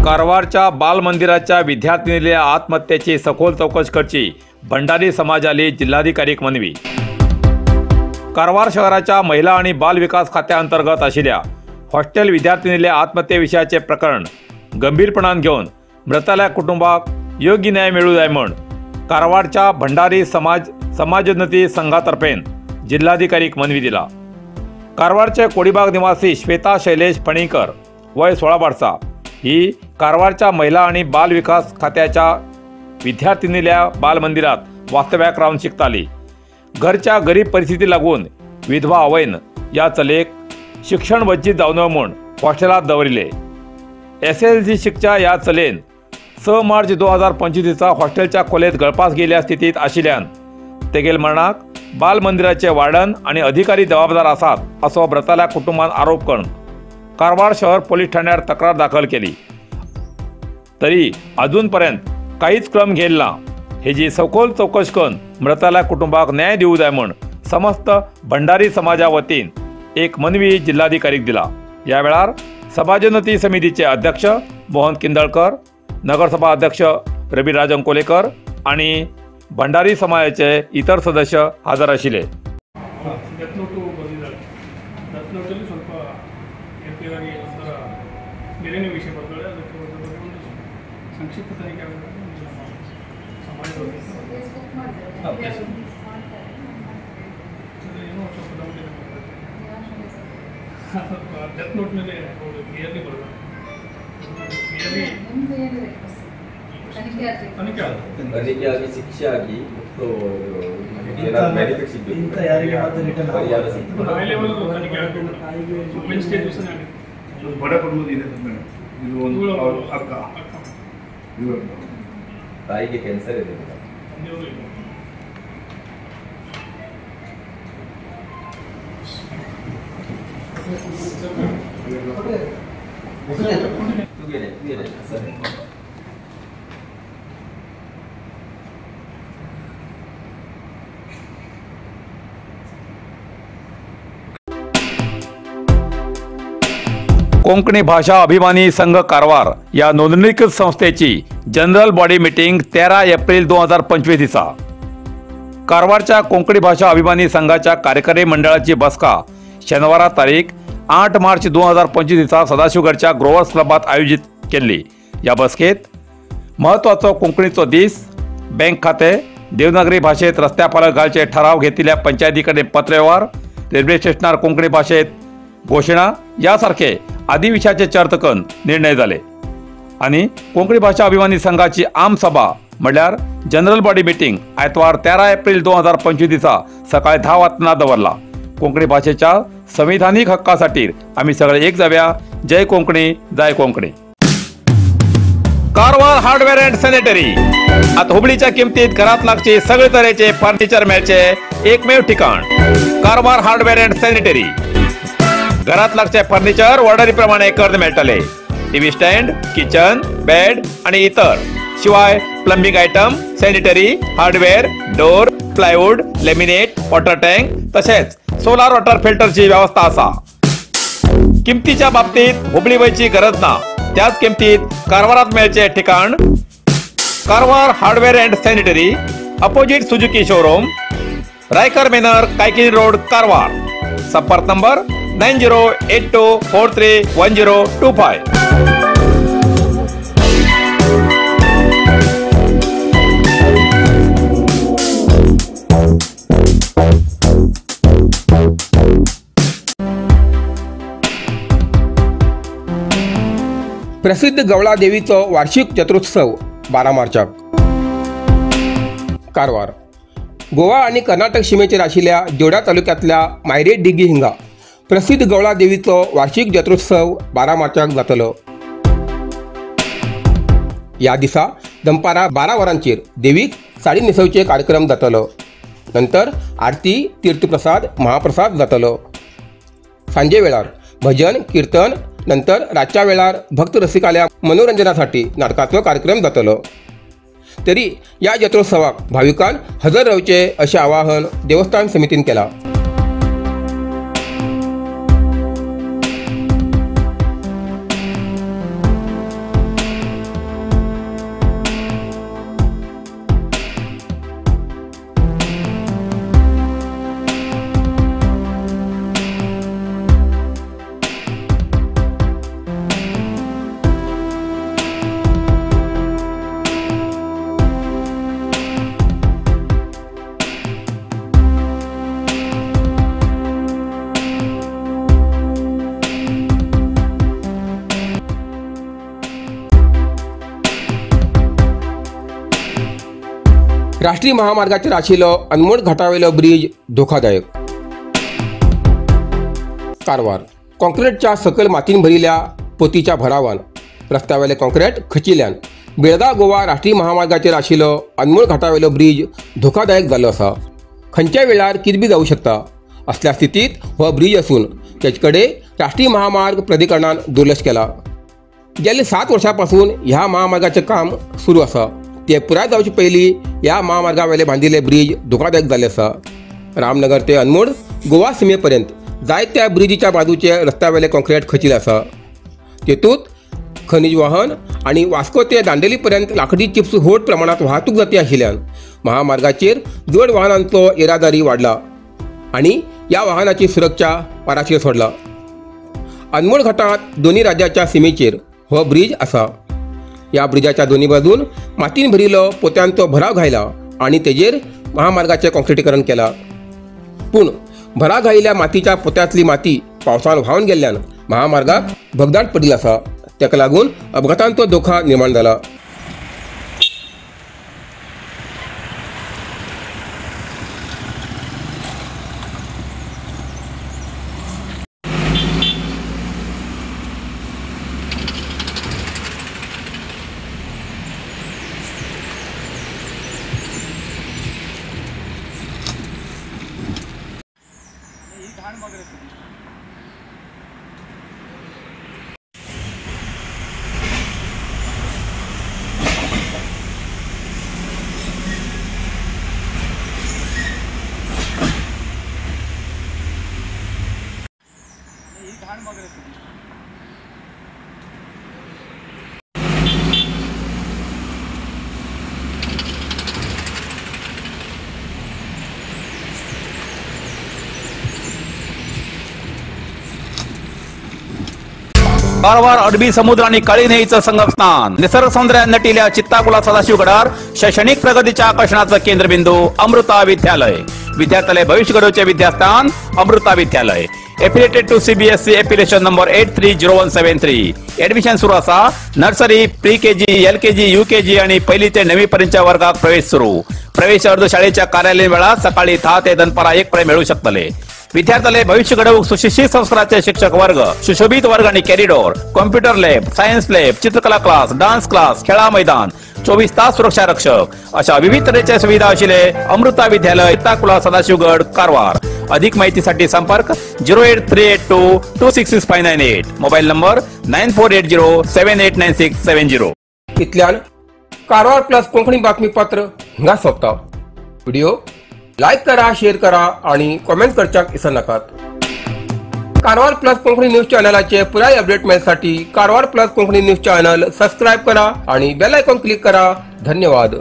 कारवारच्या बालमंदिराच्या विद्यार्थिनीला आत्महत्येची सखोल चौकशी करची भंडारी समाजाली जिल्हाधिकारी मनवी। कारवार शहराच्या महिला आणि बाल विकास खात्याअंतर्गत आशिल्ल्या हॉस्टेल विद्यार्थिनीला आत्महत्ये विषयाचे प्रकरण गंभीरपणान घेऊन मृताल्या कुटुंबाक योग्य न्याय मिळू जाय म्हण कारवारच्या भंडारी समाजोन्नती संघातर्फे जिल्हाधिकारी मनवी दिला। कारवारचे कोडीबाग निवासी श्वेता शैलेश फणीकर वय 16 वर्षा ही कारवारच्या महिला आणि बाल विकास खात्याच्या विद्यार्थिनीला बालमंदिरात वास्तव्याक राहून शिकताली। घरच्या गरीब परिस्थिती लागून विधवा आवयन या चलेक शिक्षण वंचित जावन म्हूण हॉस्टेलात दवरिले। SLC शिकच्या या चलेन 6 मार्च 2025 हॉस्टेलच्या खोलेत गळपास गेल्या स्थितीत आशिल्ल्यान तेगेल मरणाक बालमंदिराचे वार्डन आणि अधिकारी जबाबदार आसात असो मृताल्या कुटुंबान आरोप करून कारवार शहर पोलीस ठाण्यात तक्रार दाखल केली। तरी अजूनपर्यंत काहीच क्रम घेतला ना। हेजी सखोल चौकशी करून मृताल्या कुटुंबाक न्याय दिवू जाय म्हूण समस्त भंडारी समाजा वतीन एक मनवी जिल्हाधिकारीक दिला। या वेळार समाजोन्नती समितीचे अध्यक्ष मोहन किंदळकर, नगरसभा अध्यक्ष रविराज अंकोलेकर आणि भंडारी समाजाचे इतर सदस्य हजर आशिल्ले। संक्षिप्त तरीके डेथ नोट में क्लियरली तनिखे आगे शिक्षा आगी तो इंत याರಿಗೆ ಮಾತ್ರ ರಿಟರ್ನ್ ಹೈ ಲೆವೆಲ್ ತನಿಖೆ ಆಗಬೇಕು ಮೇನ್ ಸ್ಟೇಜ್ ವಿಷಯ ಆಗಿದೆ ಬಡ ಕುಟುಂಬದ ಇದೆ ಮೇಡಂ ಇದು ಒಂದು ಅಕ್ಕ ತಾಯಿಗೆ ಕ್ಯಾನ್ಸರ್ ಇದೆ कोंकणी भाषा अभिमानी संघ कारवार या नोंदणीकृत संस्थेची जनरल बॉडी मीटिंग 13 एप्रिल 2025 दिसा कारवारच्या कोंकणी भाषा अभिमानी संघाच्या कार्यकारी मंडळाची बसका शनिवार तारीख 8 मार्च 2025 दिसा सदाशिवगडच्या ग्रोवर्स क्लबात आयोजित केली। या बसकेत महत्वाचो कोंकणीचो दीस, बँक खाते, देवनागरी भाषेत रस्त्यापालक घालचे ठराव घेतिल्ल्या पंचायतीकडे पत्रव्यवहार, रेल्वे स्टेशनार कोंकणी भाषेत घोषणा यासारखे आदी विषयाचे चर्चा करून निर्णय झाले आणि कोंकणी भाषा अभिमानी संघाची आम सभा म्हळ्यार जनरल बॉडी मीटिंग आयतवार 13 एप्रिल 2025 दिसा सकाळी 10 वाजता दवरला। कोंकणी भाषेच्या संविधानिक हक्कासाठी आम्ही सगळे एक जाव्या। जय कोंकणी, जय Konkani. Karwar hardware and sanitary आता हुबळीच्या किमतीत घरात लागचे सगळे तऱ्हेचे फर्निचर मेळचे एकमेव ठिकाण कारवार हार्डवेअर अँड सॅनिटरी। घरात लागचे फर्निचर ऑर्डरी प्रमाणे कर्ज मेळटले। टीव्ही स्टँड, किचन, बेड आणि इतर शिवाय plumbing item, sanitary, hardware, door, plywood, laminate, water tank तसेच सोलार वॉटर फिल्टरची व्यवस्था असा। किमतीच्या बाबतीत हुबळी वयची गरज ना, त्याच किमतीत कारवारात मिळचे ठिकाण Karwar hardware and sanitary, opposite Suzuki showroom, Raikar manor, Kaikini road, Karwar. संपर्क नंबर 9082431025। प्रसिद्ध गवळा देवीचो वार्षिक जत्रोत्सव 12 मार्चाक कारवार। गोवा आणि कर्नाटक सीमेचेर आशिल्ल्या जोड्या तालुक्यांतल्या मायरेट डिगी हिंगा प्रसिद्ध गवळा देवीचो वार्षिक जत्रोत्सव 12 मार्चाक जातलो। या दिसा दनपारां 12 वरांचेर देवीक साडी न्हेसोवचे कार्यक्रम जातलो। नंतर आरती, तीर्थप्रसाद, महाप्रसाद जातलो। सांजे वेळार भजन, कीर्तन नंतर रातच्या वेळार भक्त रसिकाल्या मनोरंजनासाठी नाटकाचो कार्यक्रम जातलो। तरी या जत्रोत्सवाक भाविकांन हजर रावचे अशें आवाहन देवस्थान समितीन केला। राष्ट्रीय महामार्गाचेर आशिल्लो अनमोड घाटावेलो ब्रिज धोकादायक। कारवार कॉन्क्रीटच्या सकल मातीन भरिल्ल्या पोतीच्या भरावान रस्त्यावेले कॉन्क्रीट खचिल्ल्यान बेळगाव गोवा राष्ट्रीय महामार्गाचेर आशिल्लो अनमोड घाटावेलो ब्रिज धोकादायक जाल्लो आसा। खंयच्या वेळार कितें बी जावं शकता असल्या स्थितीत हो ब्रिज असून तेचे कडेन राष्ट्रीय महामार्ग प्राधिकरणान दुर्लक्ष केला। गेल्या 7 वर्षांपासून ह्या महामार्गाचें काम सुरू आसा। ते पुराय जावचे पयलीं ह्या महामार्गावेले बांदिल्ले ब्रिज धोकादायक जाल्ले आसा। रामनगर ते अनमोड गोवा सीमेपर्यंत जायत्या ब्रिजीच्या बाजूचे रस्त्यावेले कॉन्क्रीट खचिल्ले आसा। तेतूंत खनिज वाहन आनी वास्को ते दांडेली पर्यंत लाकडी चिप्स व्हड प्रमाणात वाहतूक जाती आशिल्ल्यान महामार्गाचेर जड वाहनांचो येरादारी वाडला आनी ह्या वाहनाची सुरक्षा पाराचेर सोडला। अनमोड घाटांत दोन्ही राज्याच्या सीमेचेर हो ब्रिज आसा। ह्या ब्रिजाच्या दोन्ही बाजून मातीन भरिल्लो पोत्यांचो भराव घायला आनी तेजेर महामार्गाचें कॉन्क्रिटीकरण केला। पूण भराव घायिल्ल्या मातीच्या पोत्यांतली माती पावसान व्हांवन गेल्ल्यान महामार्गाक भगदाड पडिल्ली आसा। तेका लागून अपघातांचो धोका निर्माण जाला। कारवार अरबी समुद्र आणि काळी नदीचं संगमस्थान निसर्ग सौंदर्यात नटिल्या चित्ताकुला सदाशिवगडार शैक्षणिक प्रगतीच्या आकर्षणाचं केंद्रबिंदू अमृता विद्यालय। विद्यार्थ्यालय भविष्य घडवचे विद्यास्थान Amrita Vidyalaya. Affiliated to CBSE affiliation number 830173। Admission सुरू असा। Nursery, pre KG, LKG, UKG आणि पहिली ते 9वी पर्यंतच्या वर्गात प्रवेश सुरू। प्रवेश अर्ज शाळेच्या कार्यालयीन वेळा सकाळी 10 ते दनपारा 1 पर्यंत मिळू शकतले। विद्यार्थ्यालय भविष्य घडवूक सुशिक्षित संस्काराचे शिक्षक वर्ग, सुशोभित वर्ग आणि corridor, computer lab, science lab, चित्रकला क्लास, डान्स क्लास, खेळा मैदान, 24 तास सुरक्षा रक्षक अशा विविध तऱ्हेच्या सुविधा आशिल्ले अमृता विद्यालय, चित्ताकुला सदाशिवगड, कारवार। अधिक माहितीसाठी संपर्क 08382266598। Mobile number 9480789670। इतल्यान कारवार प्लस कोंकणी बातमीपत्र हिंगा सोंपता। व्हिडिओ लाईक करा, शेअर करा आणि कमेंट करच्याक विसरू नाकात। कारवार प्लस कोंकणी न्यूज चॅनलाचे पुराय अपडेट मेळसाठी Karwar plus Konkani news channel subscribe करा आणि बेल आयकॉन क्लिक करा। धन्यवाद।